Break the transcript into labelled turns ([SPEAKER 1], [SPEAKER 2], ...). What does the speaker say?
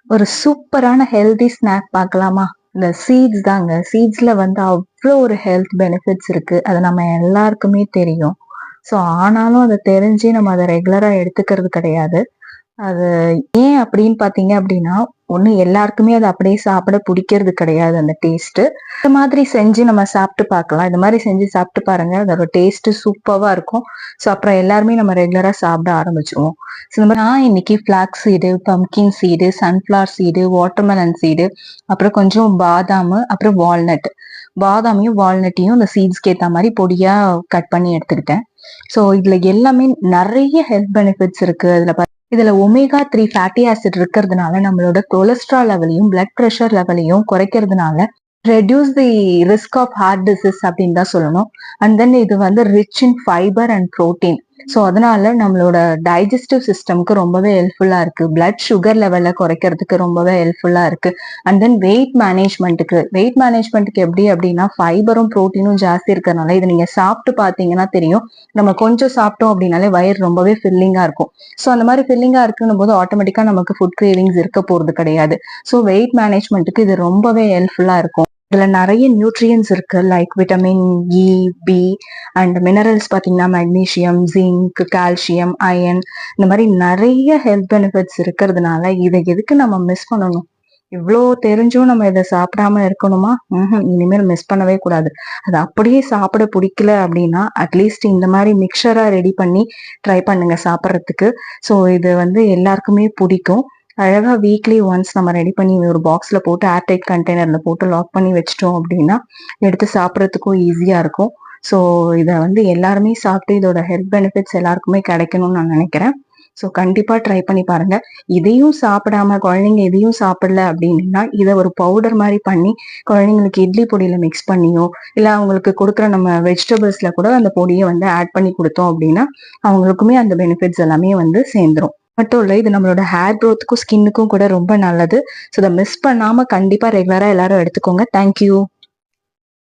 [SPEAKER 1] ஒரு சூப்பரான healthy snack பார்க்கலாமா? இந்த சீட்ஸ் தாங்க. சீட்ஸ்ல வந்து அவ்ளோ ஒரு ஹெல்த் பெனிஃபிட்ஸ் இருக்கு. அது நம்ம எல்லாருக்குமே தெரியும். ஸோ ஆனாலும் அத தெரிஞ்சு நம்ம அத ரெகுலரா எடுத்துக்கிறது கிடையாது. அது ஏன் அப்படின்னு பார்த்தீங்க அப்படின்னா, ஒண்ணு எல்லாருக்குமே அத அப்படியே சாப்பிட புடிக்கிறது கிடையாது அந்த டேஸ்ட்டு. இந்த மாதிரி செஞ்சு நம்ம சாப்பிட்டு பார்க்கலாம். இந்த மாரி செஞ்சு சாப்பிட்டு பாருங்க. அதோட டேஸ்ட்டு சூப்பர்வா இருக்கும். ஸோ அப்புறம் எல்லாருமே நம்ம ரெகுலரா சாப்பிட ஆரம்பிச்சுருவோம். ஸோ இந்த மாரி நான் இன்னைக்கு flax seed, pumpkin seed, sunflower seed, watermelon seed, அப்புறம் கொஞ்சம் பாதாமு, அப்புறம் வால்நட். பாதாமையும், வால்நட்டையும் இந்த சீட்ஸ்க்கு ஏத்த மாரி பொடியா கட் பண்ணி எடுத்துக்கிட்டேன். ஸோ இதுல எல்லாமே நெறைய ஹெல்த் பெனிஃபிட்ஸ் இருக்கு. இதுல ஒமேகா 3 ஃபேட்டி ஆசிட் இருக்கிறதுனால நம்மளோட கொலஸ்ட்ரால் லெவலையும், பிளட் பிரஷர் லெவலையும் குறைக்கிறதுனால reduce the risk of heart disease அப்படின்னு தான் சொல்லணும். அண்ட் தென் இது வந்து rich in fibre and protein. So அதனால நம்மளோட டைஜஸ்டிவ் சிஸ்டம்க்கு ரொம்பவே ஹெல்ப்ஃபுல்லா இருக்கு. பிளட் சுகர் லெவலை குறைக்கிறதுக்கு ரொம்பவே ஹெல்ப்ஃபுல்லா இருக்கு. அண்ட் தென் வெயிட் மேனேஜ்மெண்ட்டுக்கு எப்படி அப்படின்னா ஃபைபரும் புரோட்டீனும் ஜாஸ்தி இருக்கிறதுனால இதை நீங்க சாப்பிட்டு பார்த்தீங்கன்னா தெரியும். நம்ம கொஞ்சம் சாப்பிட்டோம் அப்படின்னாலே வயிறு ரொம்பவே ஃபில்லிங்கா இருக்கும். ஸோ அந்த மாதிரி ஃபில்லிங்கா இருக்குன்னும் போது ஆட்டோமேட்டிக்கா நமக்கு ஃபுட் கிரேவிங்ஸ் இருக்க போறது கிடையாது. ஸோ வெயிட் மேனேஜ்மெண்ட்டுக்கு இது ரொம்பவே ஹெல்ப்ஃபுல்லா இருக்கும். இதுல நிறைய நியூட்ரியன்ஸ் இருக்கு. Like vitamin E, B and minerals பாத்தீங்கன்னா மெக்னீசியம், ஜிங்க், கால்சியம், அயன், இந்த மாதிரி நிறைய ஹெல்த் பெனிஃபிட்ஸ் இருக்கிறதுனால இதை எதுக்கு நம்ம மிஸ் பண்ணணும்? இவ்வளோ தெரிஞ்சும் நம்ம இதை சாப்பிடாம இருக்கணுமா? இனிமேல் மிஸ் பண்ணவே கூடாது. அது அப்படியே சாப்பிட பிடிக்கல அப்படின்னா அட்லீஸ்ட் இந்த மாதிரி மிக்சரா ரெடி பண்ணி ட்ரை பண்ணுங்க சாப்பிட்றதுக்கு. ஸோ இது வந்து எல்லாருக்குமே பிடிக்கும். அழகா வீக்லி ஒன்ஸ் நம்ம ரெடி பண்ணி ஒரு பாக்ஸ்ல போட்டு ஏர்டைட் கண்டெய்னர்ல போட்டு லாக் பண்ணி வச்சிட்டோம் அப்படின்னா எடுத்து சாப்பிட்றதுக்கும் ஈஸியா இருக்கும். ஸோ இதை வந்து எல்லாருமே சாப்பிட்டு இதோட ஹெல்த் பெனிஃபிட்ஸ் எல்லாருக்குமே கிடைக்கணும்னு நான் நினைக்கிறேன். ஸோ கண்டிப்பா ட்ரை பண்ணி பாருங்க. இதையும் சாப்பிடாம குழந்தைங்க இதையும் சாப்பிடல அப்படின்னா இதை ஒரு பவுடர் மாதிரி பண்ணி குழந்தைங்களுக்கு இட்லி பொடியில மிக்ஸ் பண்ணியோ இல்ல அவங்களுக்கு கொடுக்குற நம்ம வெஜிடபிள்ஸ்ல கூட அந்த பொடியை வந்து ஆட் பண்ணி கொடுத்தோம் அப்படின்னா அவங்களுக்குமே அந்த பெனிஃபிட்ஸ் எல்லாமே வந்து சேர்ந்துரும். மட்டும் இல்ல, இது நம்மளோட ஹேர் க்ரோத்துக்கும் ஸ்கின்னுக்கும் கூட ரொம்ப நல்லது. ஸோ இதை மிஸ் பண்ணாம கண்டிப்பா ரெகுலரா எல்லாரும் எடுத்துக்கோங்க. தேங்க்யூ.